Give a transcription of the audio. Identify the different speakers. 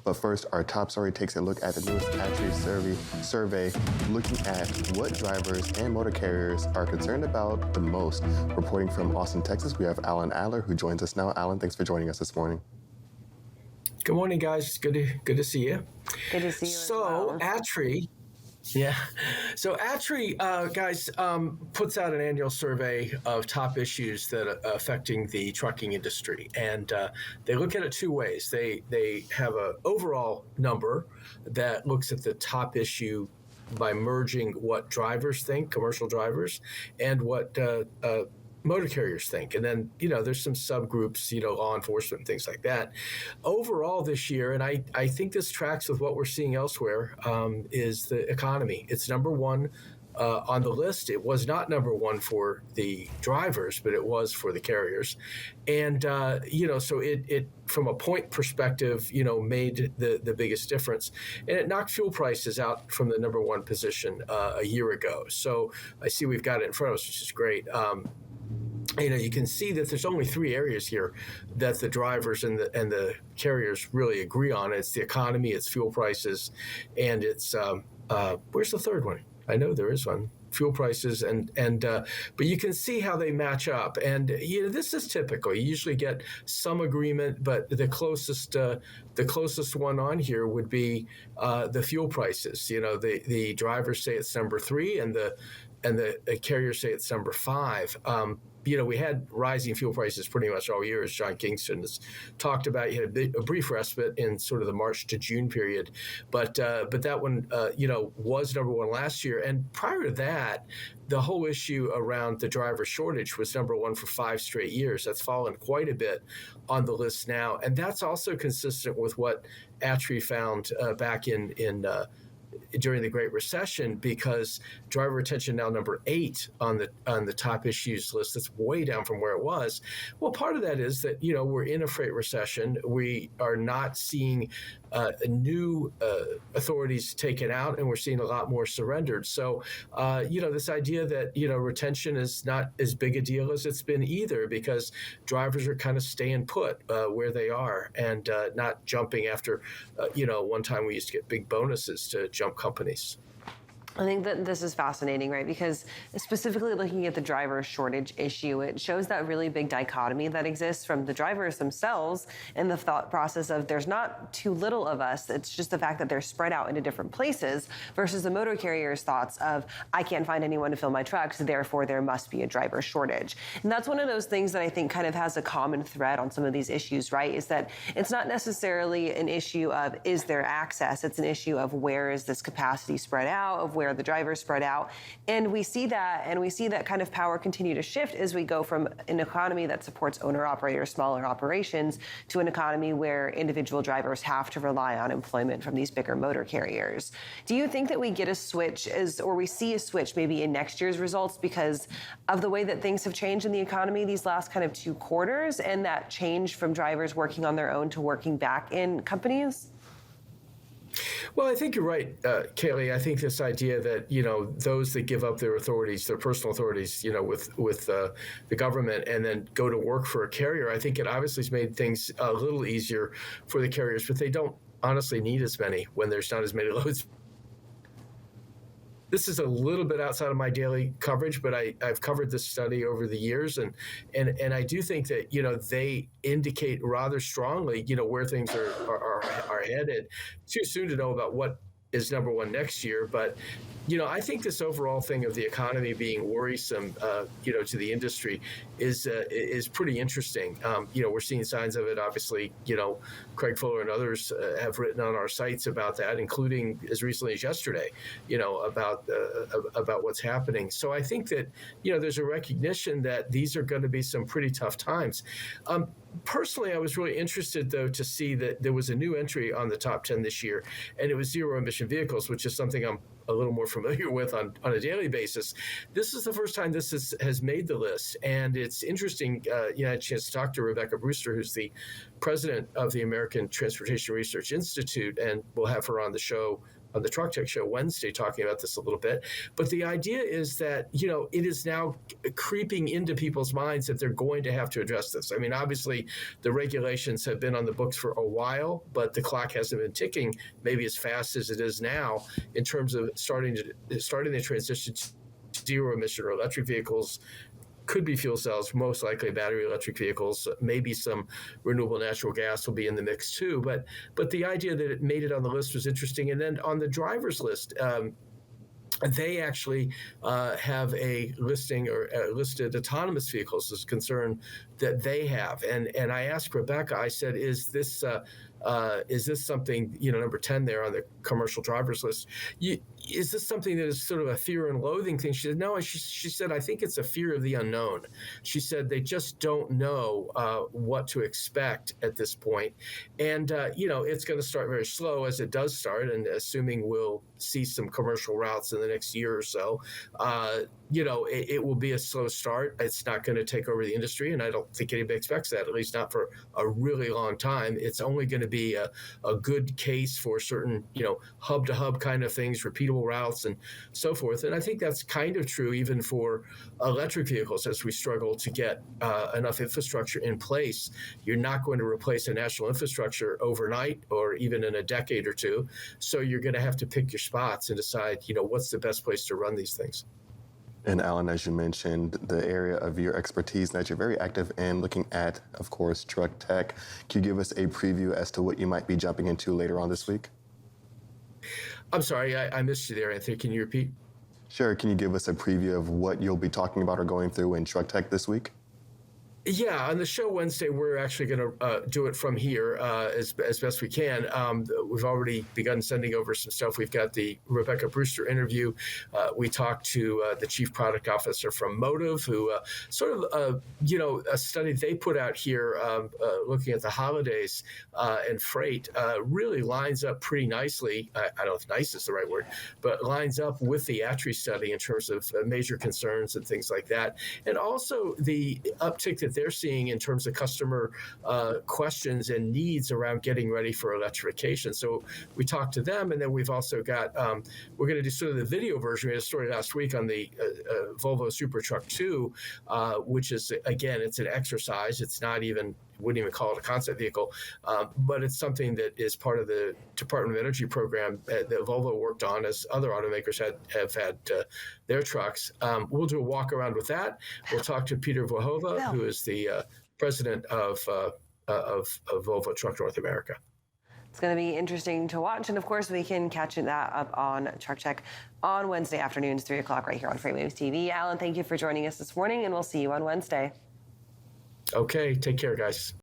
Speaker 1: But first, our top story takes a look at the newest ATRI survey looking at what drivers and motor carriers are concerned about the most. Reporting from Austin, Texas, we have Alan Adler, who joins us now. Alan, thanks for joining us this morning.
Speaker 2: Good morning, guys. Good to see you.
Speaker 3: Good to see you.
Speaker 2: So ATRI, guys, puts out an annual survey of top issues that are affecting the trucking industry, and they look at it two ways. They have an overall number that looks at the top issue by merging what drivers think, commercial drivers, and what motor carriers think. And then, there's some subgroups, law enforcement and things like that. Overall this year, and I think this tracks with what we're seeing elsewhere, is the economy. It's number one on the list. It was not number one for the drivers, but it was for the carriers. And, so it from a point perspective, made the biggest difference. And it knocked fuel prices out from the number one position a year ago. So I see we've got it in front of us, which is great. You can see that there's only three areas here that the drivers and the carriers really agree on. It's the economy, it's fuel prices, and it's where's the third one? I know there is one. Fuel prices but you can see how they match up, and this is typical. You usually get some agreement, but the closest one on here would be the fuel prices. The drivers say it's number three, and the carriers say it's number five. We had rising fuel prices pretty much all year, as John Kingston has talked about. You had a brief respite in sort of the March to June period, but that one, was number one last year. And prior to that, the whole issue around the driver shortage was number one for 5 straight years. That's fallen quite a bit on the list now, and that's also consistent with what ATRI found back in during the Great Recession, because driver retention now number 8 on the top issues list. That's way down from where it was. Well, part of that is that we're in a freight recession. We are not seeing new authorities taken out, and we're seeing a lot more surrendered. So this idea that retention is not as big a deal as it's been either, because drivers are kind of staying put where they are and not jumping after. One time we used to get big bonuses to jump companies.
Speaker 3: I think that this is fascinating, right? Because specifically looking at the driver shortage issue, it shows that really big dichotomy that exists from the drivers themselves and the thought process of there's not too little of us. It's just the fact that they're spread out into different places versus the motor carrier's thoughts of, I can't find anyone to fill my trucks, therefore there must be a driver shortage. And that's one of those things that I think kind of has a common thread on some of these issues, right? Is that it's not necessarily an issue of, is there access? It's an issue of where is this capacity spread out, of where the drivers spread out. And we see that kind of power continue to shift as we go from an economy that supports owner-operators, smaller operations, to an economy where individual drivers have to rely on employment from these bigger motor carriers. Do you think that we get a switch or we see a switch maybe in next year's results because of the way that things have changed in the economy these last kind of 2 quarters, and that change from drivers working on their own to working back in companies?
Speaker 2: Well, I think you're right, Kaylee. I think this idea that, those that give up their authorities, their personal authorities, with the government and then go to work for a carrier, I think it obviously has made things a little easier for the carriers, but they don't honestly need as many when there's not as many loads. This is a little bit outside of my daily coverage, but I've covered this study over the years, and I do think that they indicate rather strongly where things are headed. Too soon to know about what is number one next year, but I think this overall thing of the economy being worrisome, to the industry is pretty interesting. We're seeing signs of it. Obviously, Craig Fuller and others have written on our sites about that, including as recently as yesterday, about what's happening. So I think that there's a recognition that these are going to be some pretty tough times. Personally, I was really interested, though, to see that there was a new entry on the top 10 this year, and it was zero-emission vehicles, which is something I'm a little more familiar with on a daily basis. This is the first time this has made the list, and it's interesting. I had a chance to talk to Rebecca Brewster, who's the president of the American Transportation Research Institute, and we'll have her on the show on the Truck Tech Show Wednesday talking about this a little bit. But the idea is that, it is now creeping into people's minds that they're going to have to address this. I mean, obviously, the regulations have been on the books for a while, but the clock hasn't been ticking maybe as fast as it is now in terms of starting the transition to zero emission or electric vehicles. Could be fuel cells, most likely battery electric vehicles, maybe some renewable natural gas will be in the mix too. But the idea that it made it on the list was interesting. And then on the driver's list, they actually have a listing or listed autonomous vehicles as a concern that they have. And I asked Rebecca, I said, is this something, number 10 there on the commercial driver's list, is this something that is sort of a fear and loathing thing? She said, no. She said, I think it's a fear of the unknown. She said, they just don't know what to expect at this point. And, it's going to start very slow as it does start. And assuming we'll see some commercial routes in the next year or so, it will be a slow start. It's not going to take over the industry. And I don't think anybody expects that, at least not for a really long time. It's only going to be a good case for certain, hub to hub kind of things, repeatable routes and so forth. And I think that's kind of true even for electric vehicles as we struggle to get enough infrastructure in place. You're not going to replace a national infrastructure overnight or even in a decade or two. So you're going to have to pick your spots and decide, what's the best place to run these things.
Speaker 1: And Alan, as you mentioned, the area of your expertise that you're very active in looking at, of course, truck tech. Can you give us a preview as to what you might be jumping into later on this week?
Speaker 2: I'm sorry, I missed you there, Anthony. Can you repeat?
Speaker 1: Sure. Can you give us a preview of what you'll be talking about or going through in truck tech this week?
Speaker 2: Yeah, on the show Wednesday, we're actually going to do it from here as best we can. We've already begun sending over some stuff. We've got the Rebecca Brewster interview. We talked to the chief product officer from Motive, who sort of, a study they put out here looking at the holidays and freight really lines up pretty nicely. I don't know if nice is the right word, but lines up with the ATRI study in terms of major concerns and things like that. And also the uptick that they're seeing in terms of customer questions and needs around getting ready for electrification. So we talked to them, and then we've also got, we're going to do sort of the video version. We had a story last week on the Volvo Super Truck 2, which is, again, it's an exercise. It's not even, wouldn't even call it a concept vehicle, but it's something that is part of the Department of Energy program that Volvo worked on, as other automakers have had their trucks. We'll do a walk around with that. We'll talk to Peter Vojova, who is the president of Volvo Truck North America.
Speaker 3: It's going to be interesting to watch. And of course, we can catch that up on Truck Check on Wednesday afternoons, 3 o'clock right here on FreightWaves TV. Alan, thank you for joining us this morning, and we'll see you on Wednesday.
Speaker 2: Okay, take care, guys.